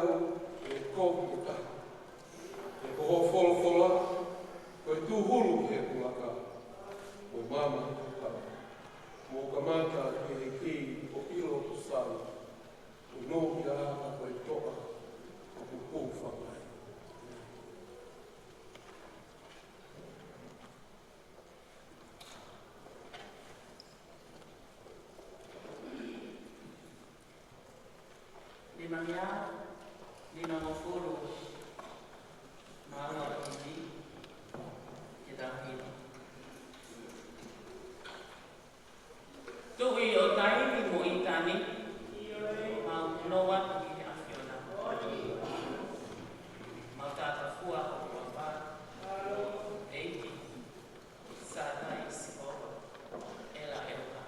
au e kōpika. E koho wholofola, koe tūhulu he kulaka. Koe mama ka. Mō ka mata ke he ki o ilo tu sāu. Koe nōki a haka koe toa o ku kūwhangai. Lima mea, lima mofuru, maama kiti, ke tahini. Tui o taini mo i tani, ma noa ki he awhiona. Ma tata fua o wapa, eiti, sātai sipoa, ela elka.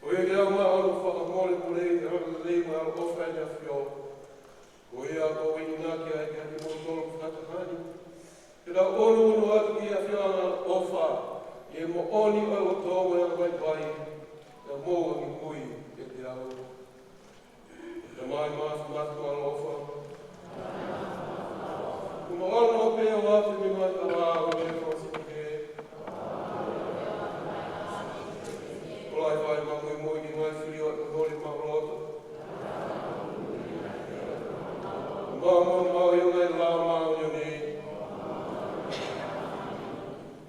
Oye, que vamos a mulei lei mo al ofa ia fio. Ko ia ko ina ki ai ka mo tolo whakahani. Te la oro atu ki a fio al ofa. E mo oni o tō e vai vai. Te mo ni kui e te au. Te mai mafu al ofa. Kuma ono pe o atu mi mai ta wā o e o sike. Olai vai mamui moi ni mai whiri o te hori maroto. Mama mau i ngai la mau i ni.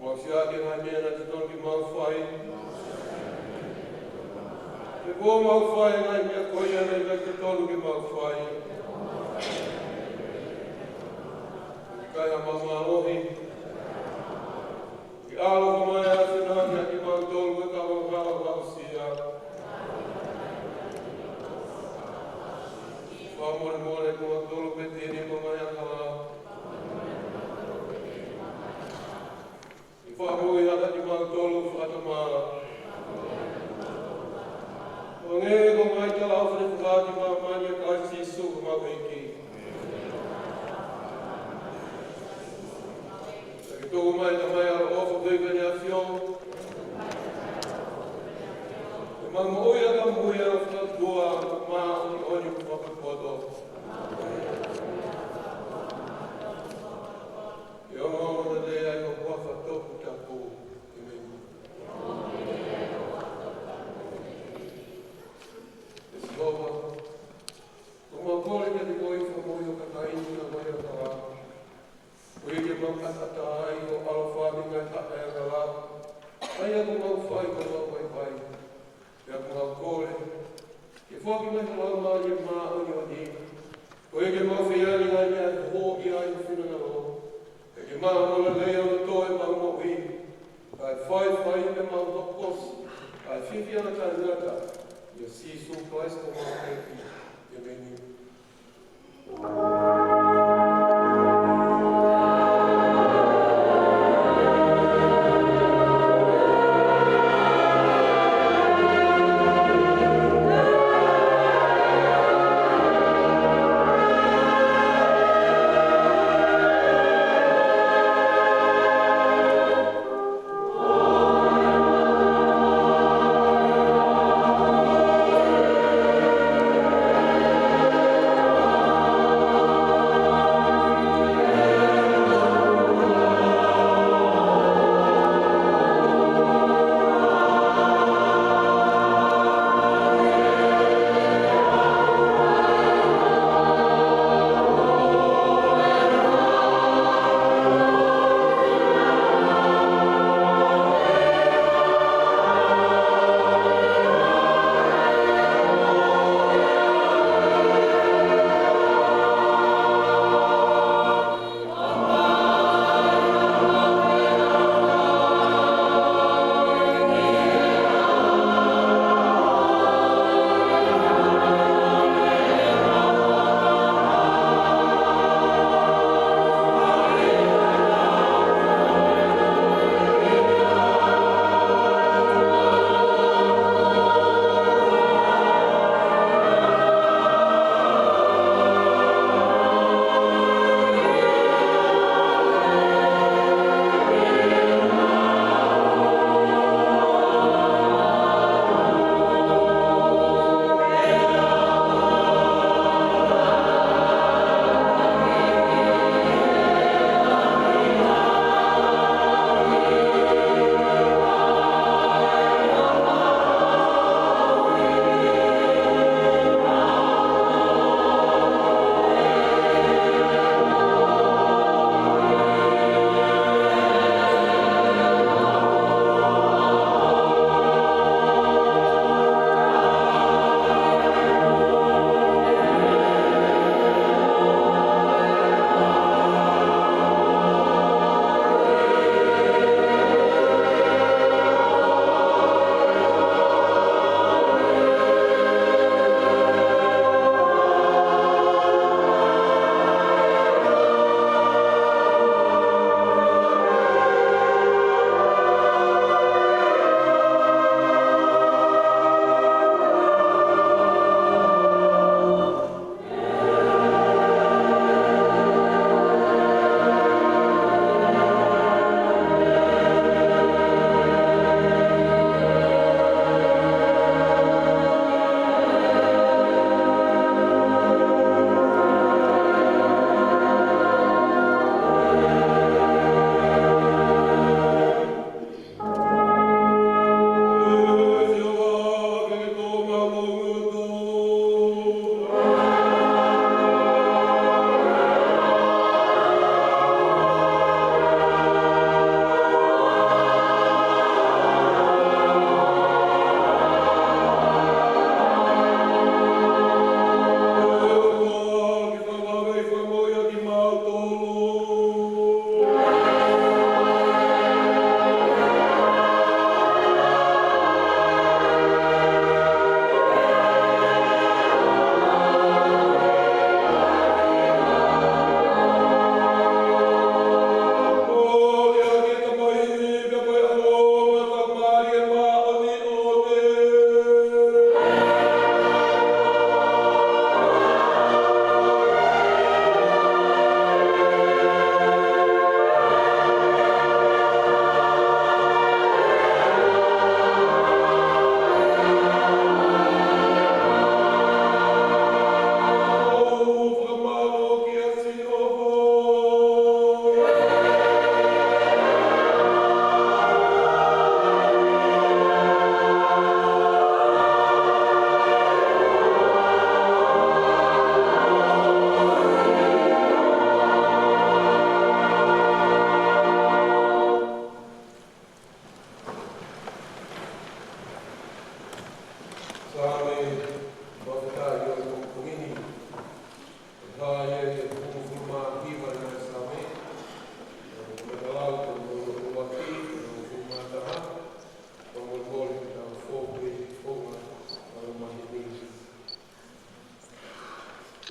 Mau si ake ngai mena te tonki mau whai. Te kō mau whai ngai mea koia nei kai te tonki mau whai. Kai a mama ohi. I alo ko mai a te nani a ki mau tolu e ka wakawa wausia. Whamore more kua tolu pe tēne ko mai a kawa. I whamui hata ki mau tolu whatamara. O ngē ko mai te lau whare whakati mau mani a kai sisu ko mau eki. Tōku mai ta mai ara ofa pēkani a whiong. E mangu oia ka mui ara whakatua maa ni oni ku whakapoto. E ono ono na te ai ko wafa toku ta pō. E si hova. Ko mau kore ka te koi whamoi o ka kaini na mai a kawa. Oia ke mau katata ai o alawhami ngai tata e ngala. Ai ako mau whai ko mau wai wai. Ke ako mau kore. Ke whaki mai ka lau mai e maa oni o ni. Oia ke mau whiani ngai mea e hō i ai o whinanga ro. E ke maa mola leo na toi mau mo i. Kai whai te mau tokos. Kai whiwhi ana kai ngata. Ia sisu Christ o mau eki. Ia meni. Amen.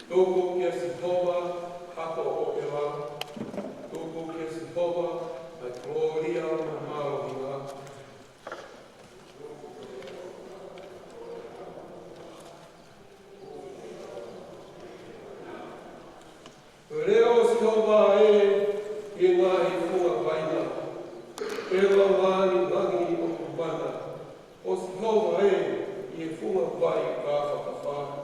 Toko kia si toba, hako o e wā. Toko kia si toba, mai gloria ma marohinga. Reo si toba e ngā he funga waina. E wawani langi o kumana. O si toba e funga wai ka whakawha.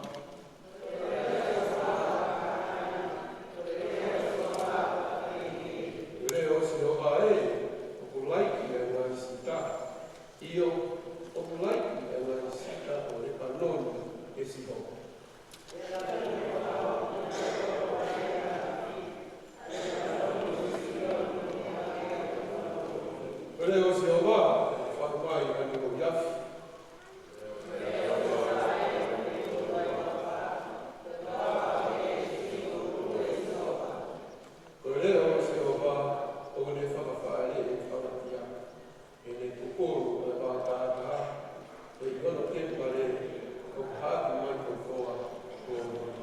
Io o laiki e ngā sita o le panoni e si ho. Pere o si ho wā, whakawai ani o iafi. Pere o si ho wā, o ne whakawhaere e whakatia. E ne tukoro e kono ke pare o hāki mai ko koa koa.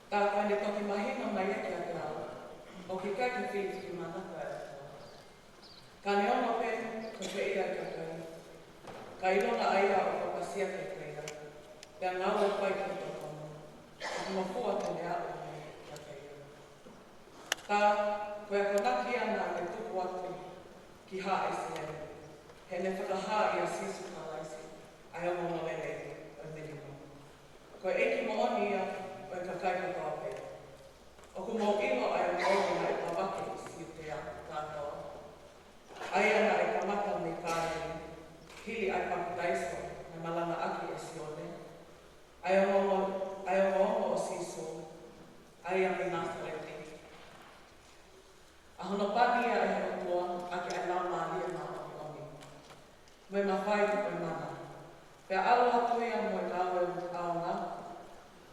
Tā kai ne toki mahina mai eke a te ao, o ki kai ki whiti ki manaka e toa. Ka ne ono pe, ko te ia ka kai. Ka ilona aia o kapasia ke keia, pia ngau e pai ki to kono, o mafua te ne au me ka keia. Tā, koe konaki ana me tuku atu ki hae se e, he ne whakaha i a sisu ka laisi, ai o mono lele o minimo. Koe eki mo oni ia, o ka kai ko tō pe. O ku mau ilo ai o maori ai ka wake i si te a tātoa. Ai ana e ka mata me kāri, hili ai pakutaiso na malanga aki e sione. Ai o momo o siso, ai a me Nazareti. A hono pani ia e he otua, aki ai lau maalia na o oni. Moi mawhai te koe mana. Pea alo atu ia mo e kawe aonga,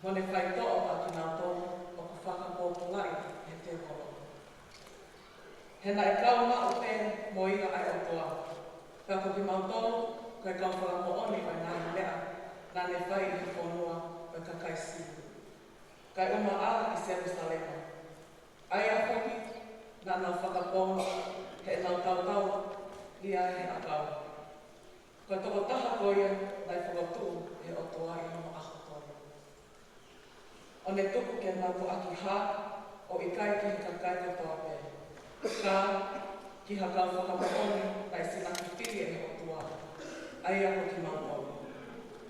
mo ne whai to'o pa ki nā tōmu o ku whakapōpulai he te holo. He nai kau ngā o pēn mo ia ai o toa. Pea ko ki mautonu, koe kau whakapooni o nā mea, nā ne whai i whonua o ka kai siu. Kai uma a i Jerusalema. Ai a hoki, nā nau whakapōnu, he nau tautau, ia he akau. Koe toko taha koia, nai whakatū he o toa i hono aho tonu. O ne tuku ke nā ko aki hā, o i kai ki ka kai katoa pē. Kā, ki ha kau whakapooni, nai sinaki whiri e he o toa. Ai a hoki mautonu.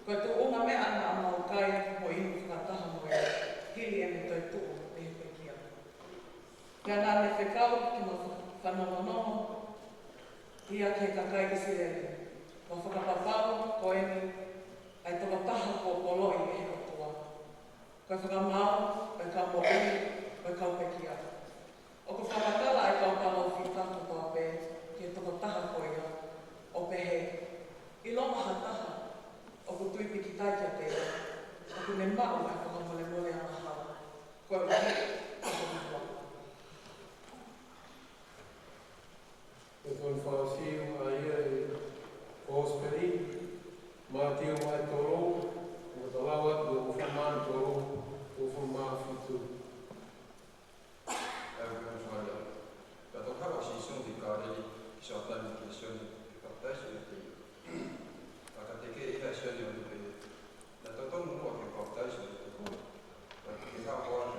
Koe tu unga mea ana a mau kai mo inu whakataha mo e, hili e me toi tuku e he pekia. Pea nā ne whekau ki mo whanononono, ia ke ka kai ki sirere. Ko whakapapau, ko eni, ai toko taha ko poloi e he o toa. Koe whakamau, koe kau mo uni, koe kau pekia. O ko whakatala ai kau palo whitatu toa pē, ke toko taha ko ia, o pehe. I loma ha taha, o ko tui piki taika pēra, o ko ne mau ai whakamole mole a mahala. Koe uhi, o ko hitua. E kon whaasiu a ia e Osperi, Mātio mai toro, o talawa tu o whamān toro, o whamā whitu. Bonjour. Donc, la question des carrés qui sont en question de partage la catégorie est la chaîne de la total nous qui partage le tout. Donc, il va avoir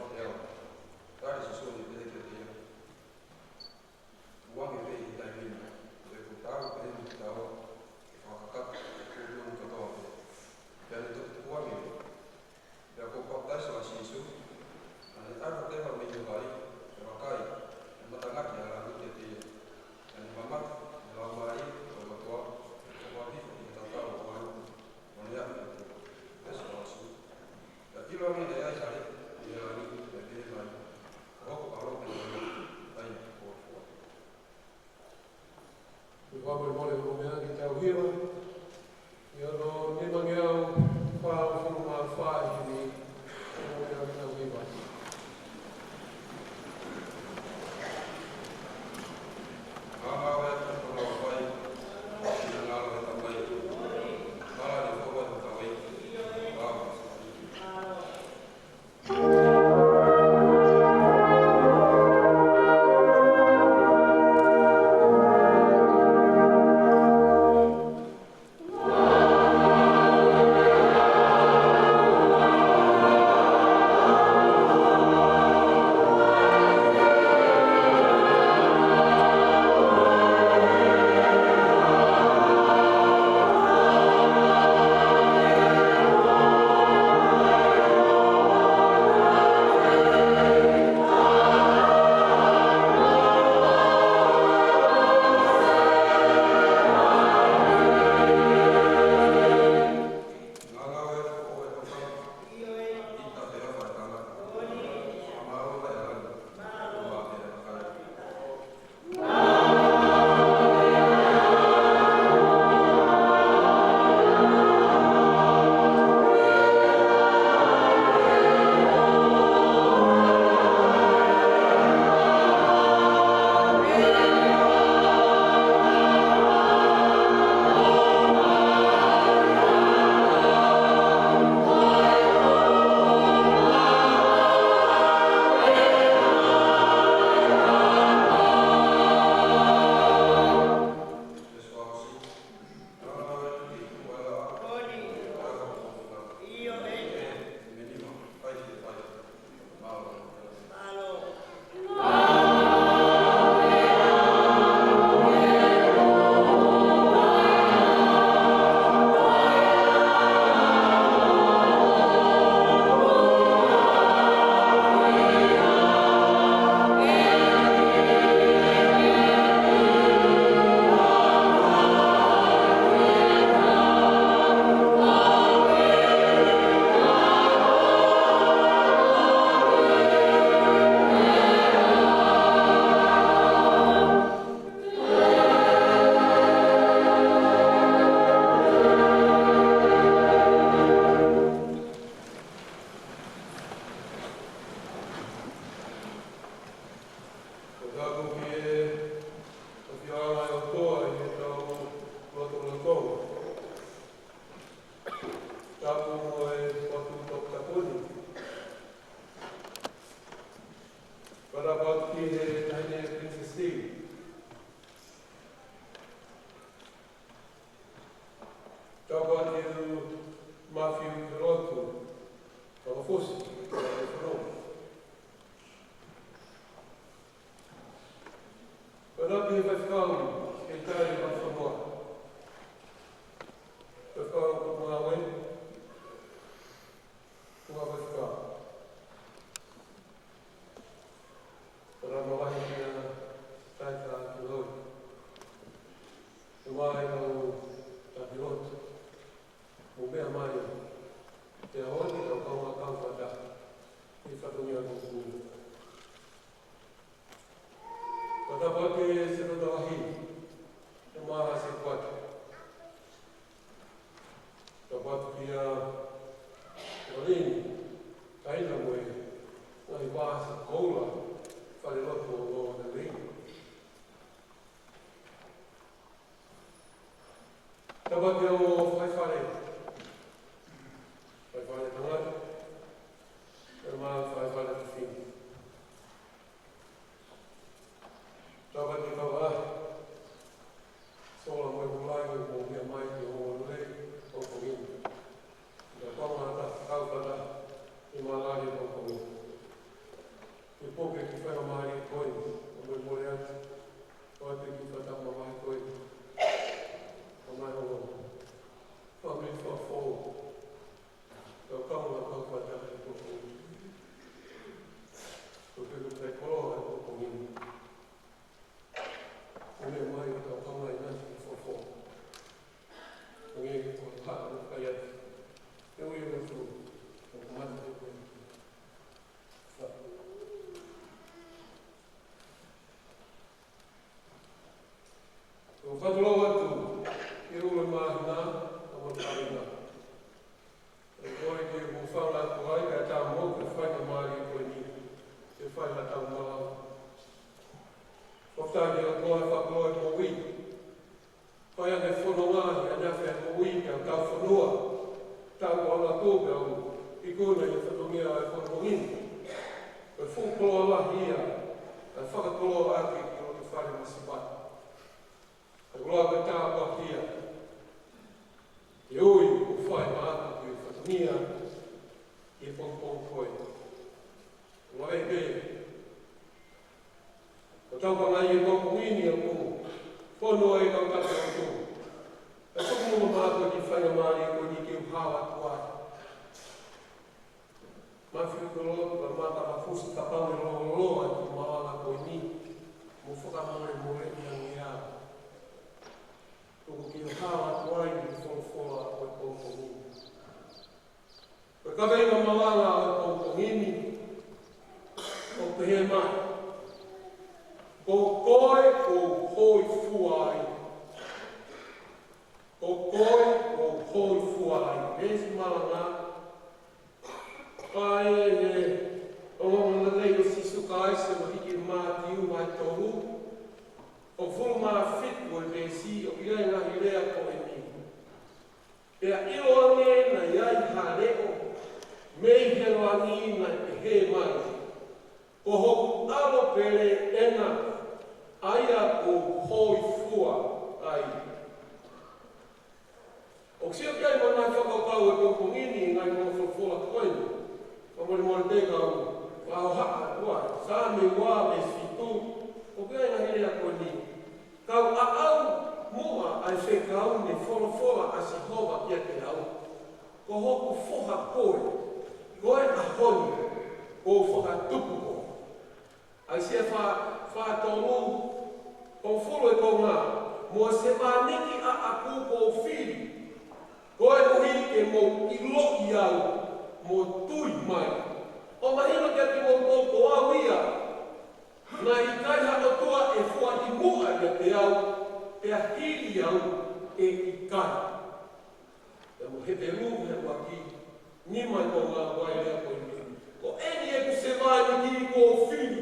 Ko eni e ku se vai ni ki ko fili,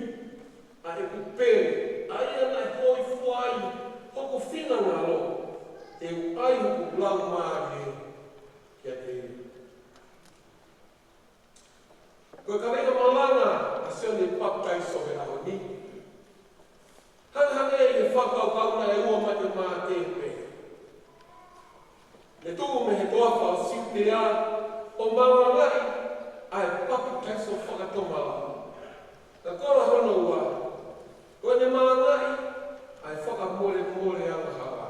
a e ku pere, ana e hoi fuai, hoko whina ngalo, te ai huku lau maare kia te iwi. Koe ka rega malanga a seone papai sohe aho ni. Hanga e he whakau kauna e ua mate mā te pe. Ne tūgu me he toa whao siu te a, o maua ngai, ai papai so whakatomala. Ka kora hono ua, koe ne maa ngai, ai whakamore anga hawa.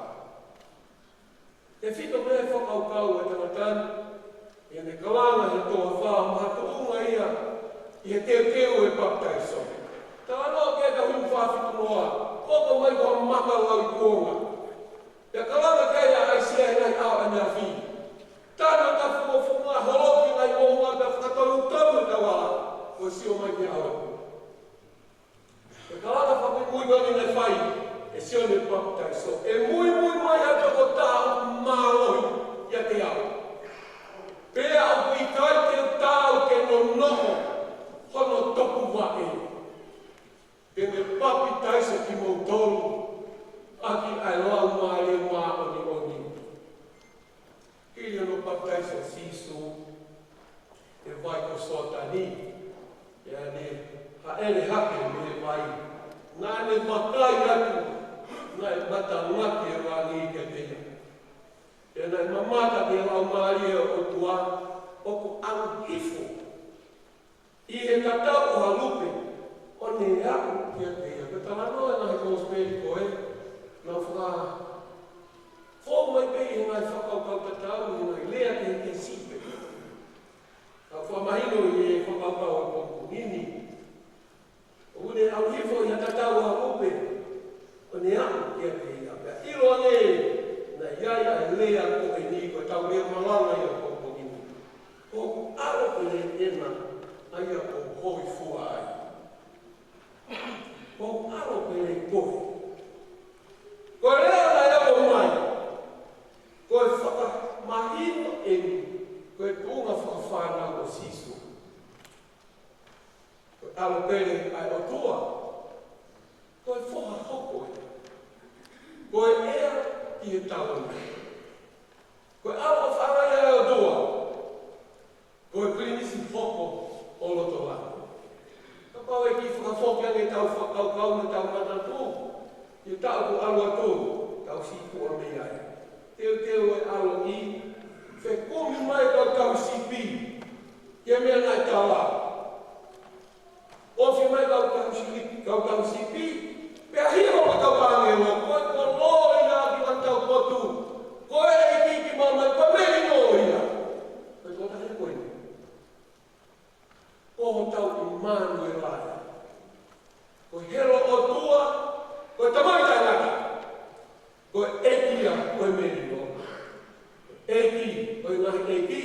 Te whito mea whakau kau e tamatani, ia ne kalanga he toa whaa maha tuunga ia, i he teo e papai so. Tā anō kia ka hui whawhitu noa, koko mai kua maka lau i kuonga. Ia kalanga kei a aisia e nai au ania whi. Tāna ka whunga holoki ngai moa ka whakataru tamu ta wala, ko sio mai ki awa. Ia kalanga whakui mui gani nei whai, e sio ne papai so. E mui mai hata ko tāu mālohi ia te awa. Pea au kui kai te tāu ke no noho, hono toku wa e. Tene papi taisa ki mou tolu, aki ai lau maare maa oni oni. Kiri ano papi taisa sisu, e vai ko sotani, e ane haere hake me vai. Nā ne makai atu, nā e mata ngaki e rangi i ke teia. E nā e mamata te lau maare o tua, oku au hifo. I he tatau o halupe, o ne aku kia teia. Pe talano e nahi kōs pēri koe, nā whaka fō mai pei e ngai whakaukau tatau, e ngai lea te he sipe. Ka whamahino i e whakaukau e kōku nini. O une au hifo i a tatau o halupe, o ne aku kia teia. Pea ilo ane, na iaia e lea koe ni koe tau lea malanga i a kōku nini. Kōku aro pere ena, ai a kō hoi fua ai. Kō aro pere koe. Koe rea na eo mai. Koe whaka mahino eni. Koe tūnga whakawhānau o sisu. Koe aro pere ai o tua. Koe whoha hoko e. Koe ea i he tāwana. Koe aro whakai ai o tua. Koe klinisi hoko o loto lako. Ka pau e ki whakawhokia nge tau whakaukau na tau matatu. I tau ko alua tō, tau siku o me ai. Teo e alo i, whe kumi mai tau sipi, kia mea ngai tāla. O whi mai tau sipi, pia hiro ka tau pāngero, koe ko loi nā ki ka tau potu. Koe e ki mamai, koe meri no ia. Koe kota he koe ni. Koho tau i mānu e rāia. Koe hero o tua, koe tamai tāngata. Koe ekia, koe meri no. Eki, koe ngahi eki.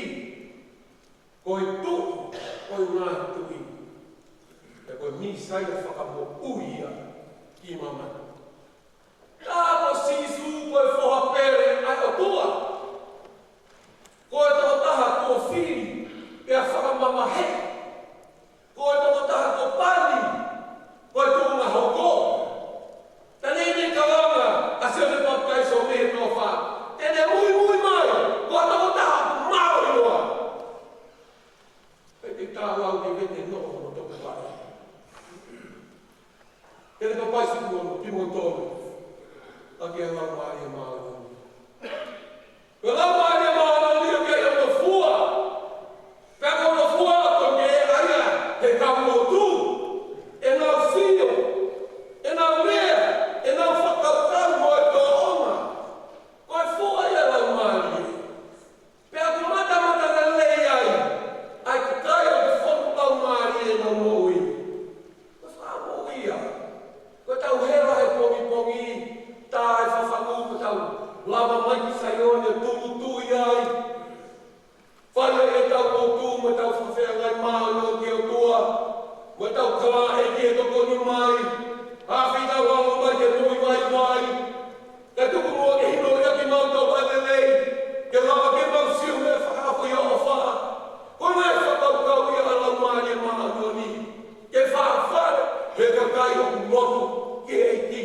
Koe tuku, koe ngahi tui. E koe misai e whakamo uia ki mamai. Tāko sisu, koe whoha pere ai o tua. Koe tō taha kō whiri, pia whakamama he. Koe tō taha kō pani, koe tūnga hoko. Tanei ne kalanga, a seone papai so me no wha. Tene mui mai, koe tō taha mao inoa. Pei te tāhu au ki vete no no tōku pai. Tene papai siku ono, timo tōnu. Aki e lau maari e maari. Koe lau maari e maari, lia kia e ono fua. Pea ka ono fua, koe me e aia, he ka ono tū. E nau whio, e nau rea, e nau whakaukau mo e tō oma. Koe fua ia lau maari. Pea ku mata na lei ai, ai ku kai o te whonu lau maari e nau moui. Koe whamo ia. Koe tau hera he pongi, tā e whawhangu ko tau lava mai ki saione tūku tui ai. Whare e tau o tū, me tau whawhea ngai māno ki o tua. Me tau kala e ki e toko ni mai. Hawhi tau wama mai ke nui mai. Ka tuku mua ke hino ia ki mau tau alelei. Ke lava ke mau siu me whakawhi o wha. Koe mai whakaukau ia alau maari e māno ni. Ke whawhare, he kakai o motu ki e ki.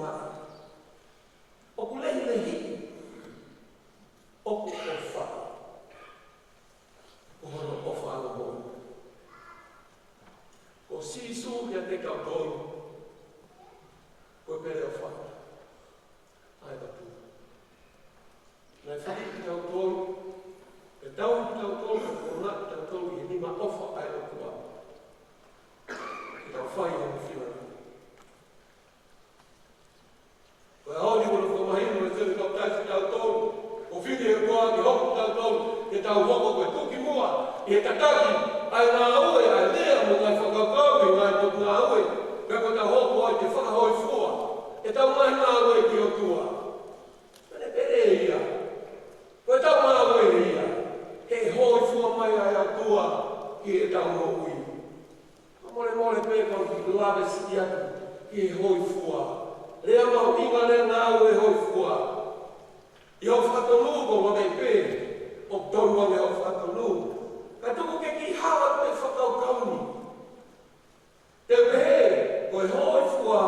whai. O ku lehi lehi. O ku ofa. O hono ofa alo hoi. Ko sisu kia te kau tolu. Ko pere o whai. Ai tatu. Nai whaki ki tau tolu. E tau ki tau tolu. Ko nā ki tau tolu. I nima ofa ai o kua. Ki tau whai e mo whina. Ko e haori kono whamahino e tere kau tai ki tau tolu. Ko whini e kua ki hoku tau tolu. Ke tau hoko koe tuki mua. I e tataki. Ai ngā aue. Ai lea mo ngai whakakau. Ngai tuku ngā aue. Pea ko tau hoko ai te whakahoi fua. E tau mai ngā aue ki o tua. Mene pere ia. Ko e tau ngā aue ia. He hoi fua mai ai a tua. Ki e tau no ui. Mole mole pe kau ki lawe si atu. Ki e hoi fua. Rea mau inga le ngā aue hoi fua. I au whatonu ko wane pe. O tonu wane au whatonu. Ka tuku ke ki hawa te whakau kauni. Te pehe, koe hoi fua,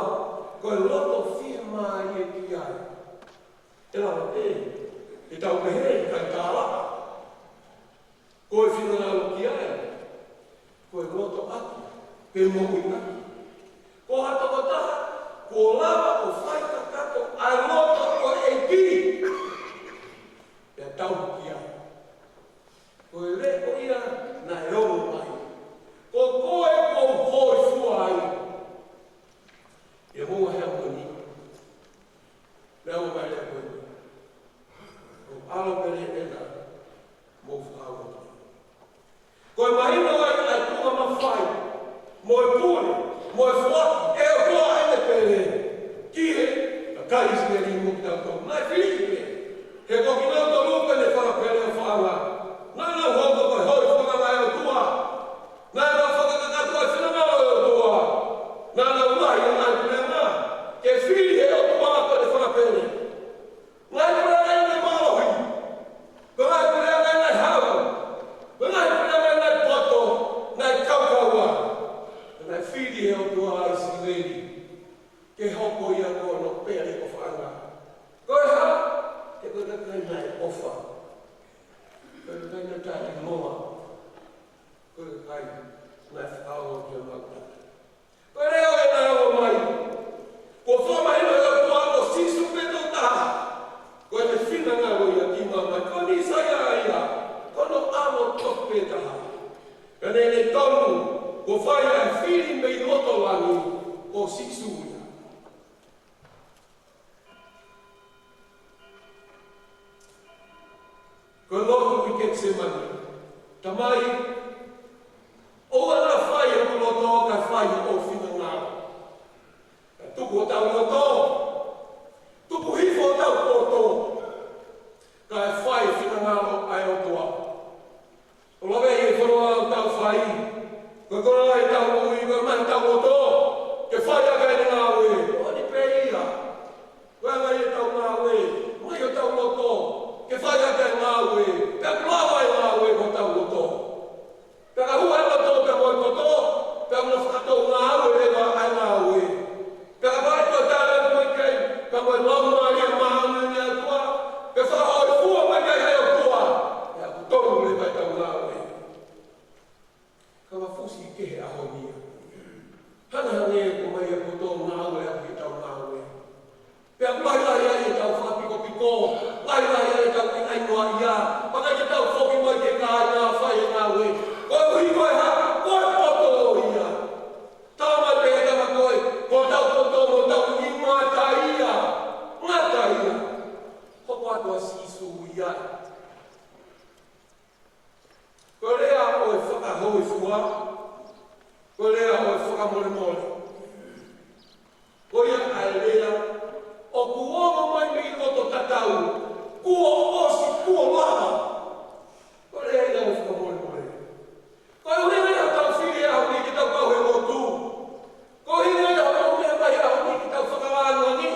koe loto whia mai e ki ai. E lawa te, e tau pehe i kai tālaka. Koe whina ngalo ki ai, koe loto aki, pe mohu i aki. Ko hato ko taha, ko lawa o whaita kato, ai loto ko e ki. E tau ki ai. Koe le o ia na e ono mai. Ko koe ko hoi fua ai. E hoa hea mo ni. Leo mai lea koe ni. Ko alo pere e na. Mo whaawa ki. Koe mahina ai ai kunga mawhai. Mo e pune. Mo e whaki. E o koa ene pere. Kihe. A kaisi me ni mo ki tau tau. Nai Filipe. He koki nau to lupe ne whaka pere o whaawa. Nā nau hongo koe hoi whaka mai o tua. Nā nau whakakakatu ai whinangalo e o tua. Nā nau lai e nai pere ngā. Ke whiri e o tua koe ne whakapere. Ngai pere nai nai marohi. Ko ngai pere nai nai hawa. Ko ngai pere nai nai poto. Nai kaukaua. Nai whiri e o tua ai siweri. Ke hoko ia koe no pere o whanga. Koe ha. Te koe nai nai ofa. Koe kai na tāti moa. Koe kai nai whakao ki a mauta. Koe reo e nā o mai. Ko whamahino e o tua o sisu peto taha. Koe te whina ngā o ia ki mamai. Ko ni saia ia. Kono amo tope taha. Ka ne tonu. Ko whai ai whiri mei lotolangi o sisu ia. Koe lotu i Getsemani. Tamai, o ana whai e kuloto ka whai o whina ngā. Ka tuku o tau loto. Tuku hifo o tau poto. Ka e whai whina ngā ai o toa. O lawe i e whanua o tau whai. Koe kona ai tau ui, koe mai tau loto. Ke whai a kai ngā ue. O ni pe ia. Koe ngai e tau ngā ue. Mai o tau loto. Ke whai a kai ngā ue. Pea kulawa e ngā ue ko tau loto. Pea ka hua e loto pea moi koto. Pea una whakatou ngā ue e ai ngā ue. Pea ka whai koe tāna moi kei. Pea moi lau maari a mahanu ni a tua. Pea whakahoi fua mai kai hei o tua. Pea ku tonu le mai tau ngā ue. Ka wafusi i kehe aho nia. Hanahane e ko mai e koto ngā ue a ki tau ngā ue. Pea lai lai ai e tau whapiko piko. Lai lai ai e tau ingai noa ia. Pakai te tau whoki mai te kā ngā whai e ngā ue. Koe ui koe ha, koe poto ia. Tā mai pe e tama koe, ko tau poto mo tau i ngata ia. Ngata ia. Hoko atua sisu ia. Koe rea o e whakahoi fua. Koe rea o e whakamore mole. Koe ia ai rea. O kuongo mai mi koto tatau. Kuo osi, kuo lava. Koe rea ia o whakamore mole. Koe hui rea tau whiri au ni ki tau kauhe o tū. Koe hui rea o mea mai au ni ki tau whakalānua ni.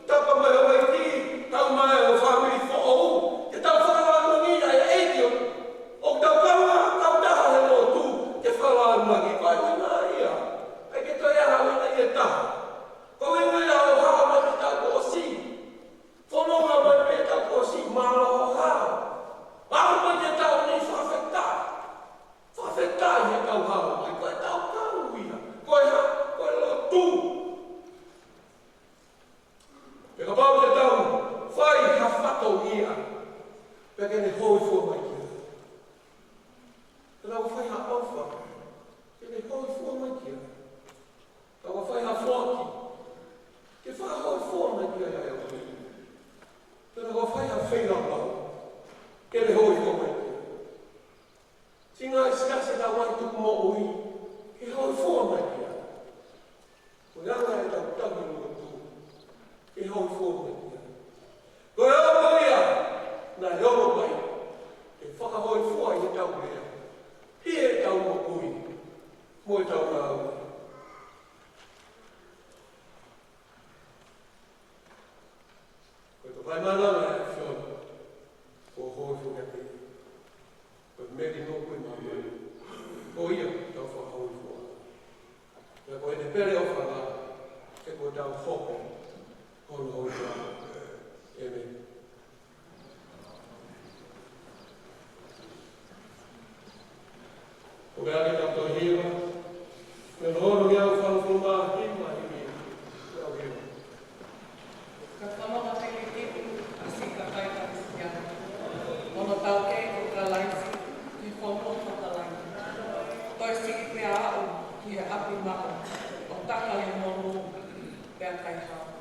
Tapa mai o mai ki, tau mai o whamiri fo ou. Ke tau whakalānua ni ai eikio. O tau kaua, tau taha he o tū. Ke whakalānua ki koe hui ngā ia. Ai ke toi aha hui ngā ia taha. Koe hui rea o haa mai Pe ka pau te tau, whai ha whato ia. Pe kene hoi fua mai kia. Te rau whai ha awha. Kene hoi fua mai kia. Ka whai ha whaki. Ke wha hoi fua mai kia ia ia koe. Te rau whai ha whaira pau. Kene hoi fua mai kia. Tinga i sikase tau mai tuku mo ui. Ke hoi fua mai kia. Ko ranga e tau tangi nunga tū. Ke hoi fua mai kia. Ko e au ia. Nā roro mai, e whakahoi fua i tau rea. Hi e tau mo kui, mo e tau nā ua. Koe to kai mananga e whiona, ko hoi fua te. Koe meri no koe mā mai. Ko ia tau whakahoi fua. Ia koe te pere o whanga, e koe tau hoko, hoi hoi fua. E me. O mea ke tau hiwa, me roro ki au whanu mā hima i mi, ke au hiwa. Ka whanonga te ki tipu, a si ka kai ka tisiana. Mono tau kei ko ka laisi, ki whono ko ka laisi. Toi siki pia au, ki e api mao, o taka le mono, pia kai hao.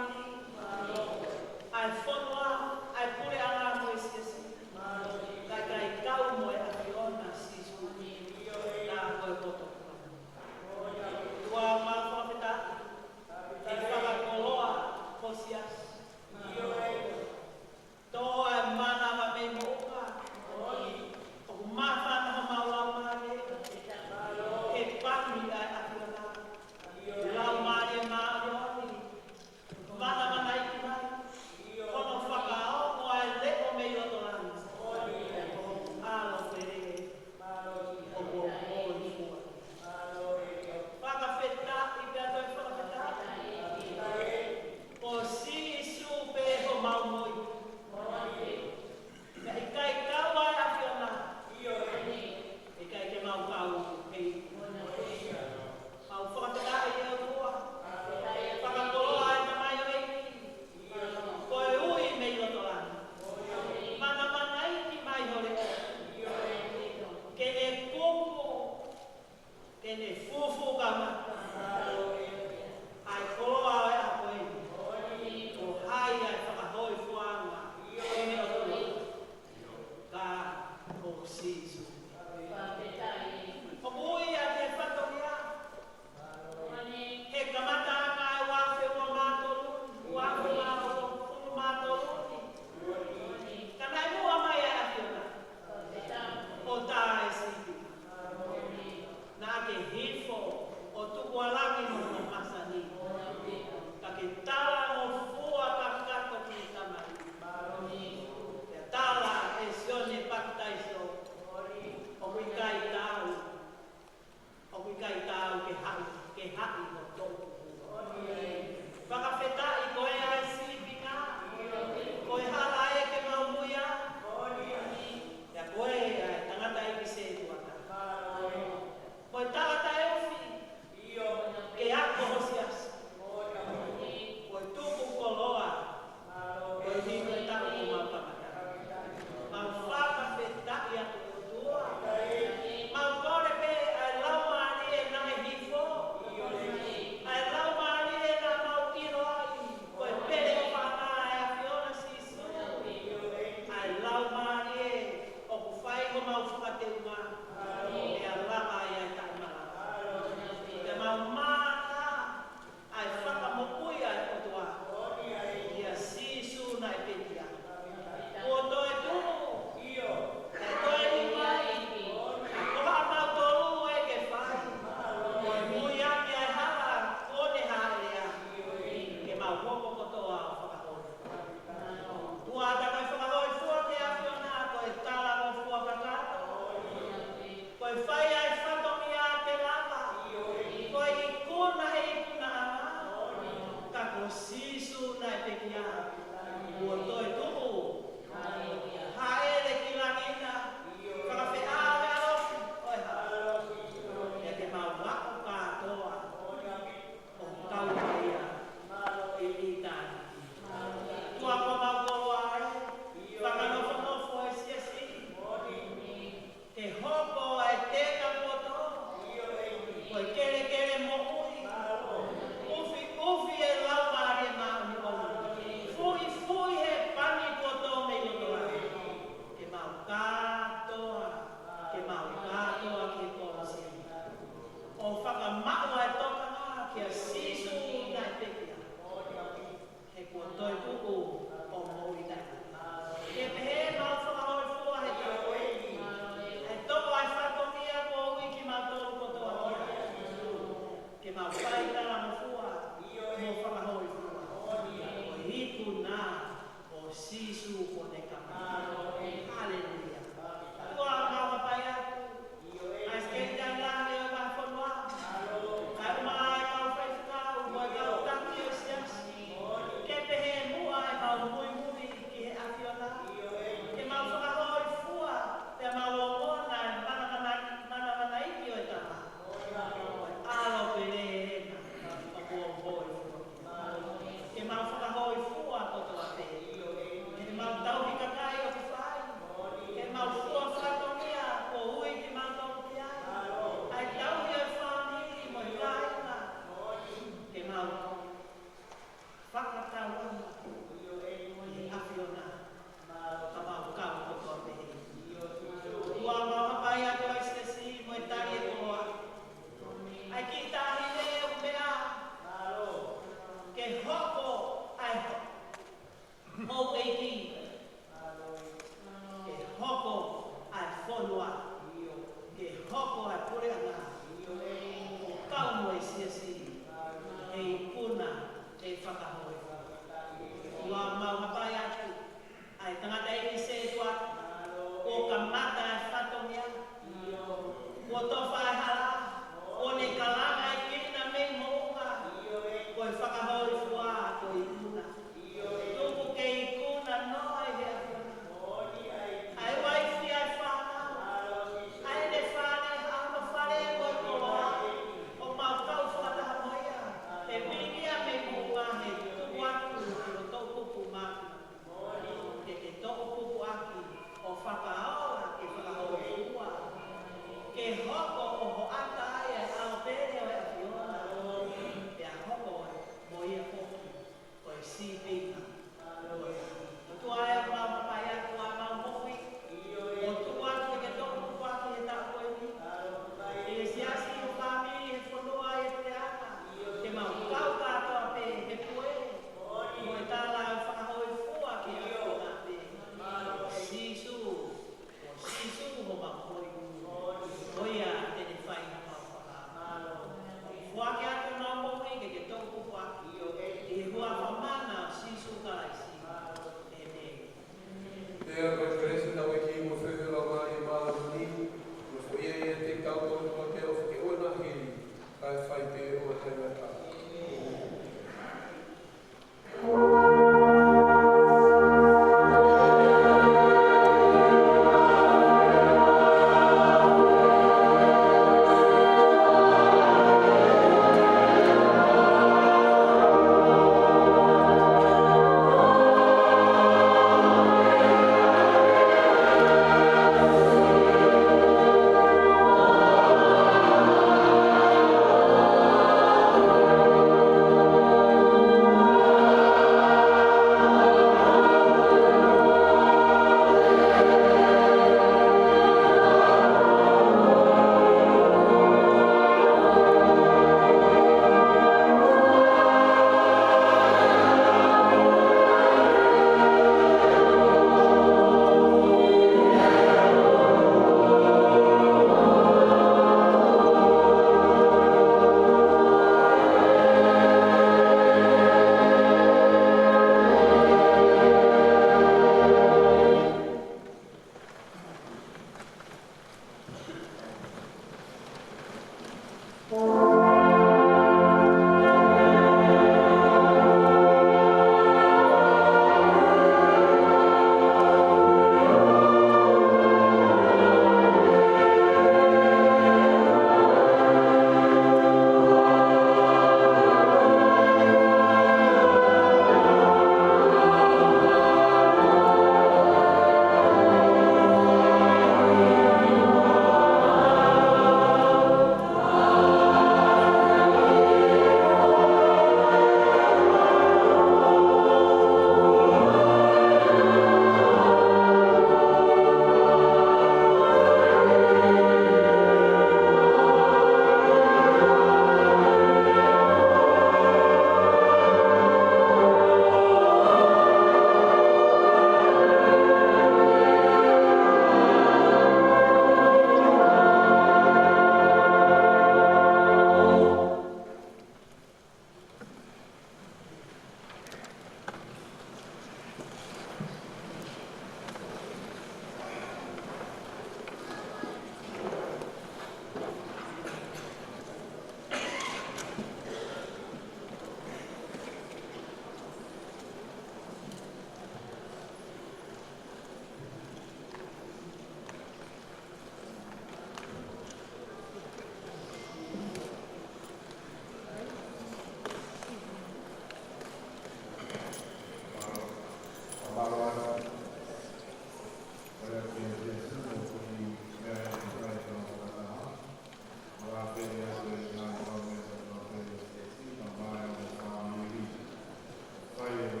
Fire